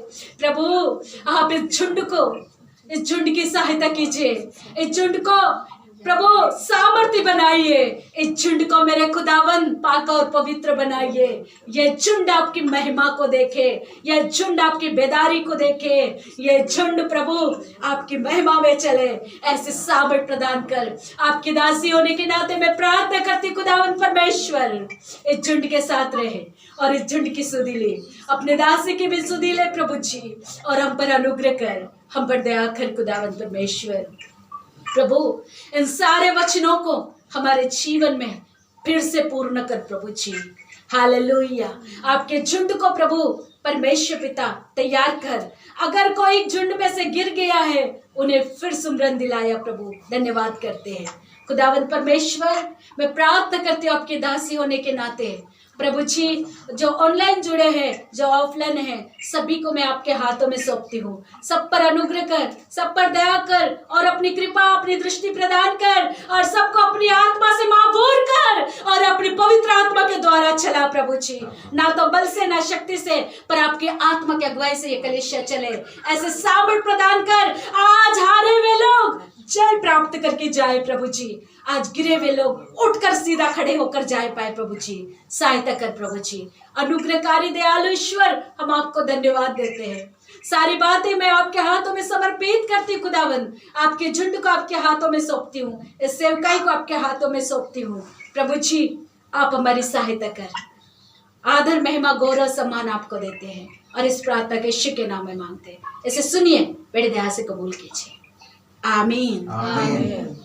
प्रभु। आप इस झुंड की सहायता कीजिए, इस झुंड को प्रभु सामर्थ्य बनाइए, इस झुंड को मेरे खुदावन पाक और पवित्र बनाइए। ये झुंड आपकी महिमा को देखे, ये झुंड आपकी बेदारी को देखे, ये झुंड प्रभु आपकी महिमा में चले। ऐसे सामर्थ प्रदान कर। आपकी दासी होने के नाते मैं प्रार्थना करती खुदावन परमेश्वर इस झुंड के साथ रहे और इस झुंड की सुधि ले, अपने दासी की भी सुधि ले प्रभु जी, और हम पर अनुग्रह कर, हम पर दया कर खुदावन परमेश्वर। प्रभु इन सारे वचनों को हमारे जीवन में फिर से पूर्ण कर प्रभु जी। हालेलुया। आपके झुंड को प्रभु परमेश्वर पिता तैयार कर। अगर कोई झुंड में से गिर गया है उन्हें फिर सुमरन दिलाया प्रभु, धन्यवाद करते हैं खुदावन परमेश्वर। मैं प्रार्थना करती हूँ आपकी दासी होने के नाते प्रभु जी, जो ऑनलाइन जुड़े हैं, जो ऑफलाइन हैं, सभी को मैं आपके हाथों में सौंपती हूँ। सब पर अनुग्रह कर, सब पर दया कर और अपनी कृपा, अपनी दृष्टि प्रदान कर और सबको अपनी आत्मा से माबूर कर और अपनी पवित्र आत्मा के द्वारा चला प्रभु जी। ना तो बल से ना शक्ति से, पर आपकी आत्मा की अगुवाई से ये कलीसिया चले। ऐसे सामर्थ प्रदान कर। आज हारे हुए लोग जय प्राप्त करके जाए प्रभु जी। आज गिरे हुए लोग उठकर सीधा खड़े होकर जाए पाए प्रभु जी। सहायता कर प्रभु जी। अनुग्रहकारी दयालु ईश्वर, हम आपको धन्यवाद देते हैं। सारी बातें मैं आपके हाथों में समर्पित करती खुदावन। आपके झुंड को आपके हाथों में सौंपती हूँ, इस सेवकाई को आपके हाथों में सौंपती हूँ प्रभु जी। आप हमारी सहायता कर। आदर महिमा गौरव सम्मान आपको देते हैं और इस प्रार्थना के यीशु के नाम में मांगते हैं। इसे सुनिए, बड़े दया से कबूल कीजिए। आमीन। आमीन।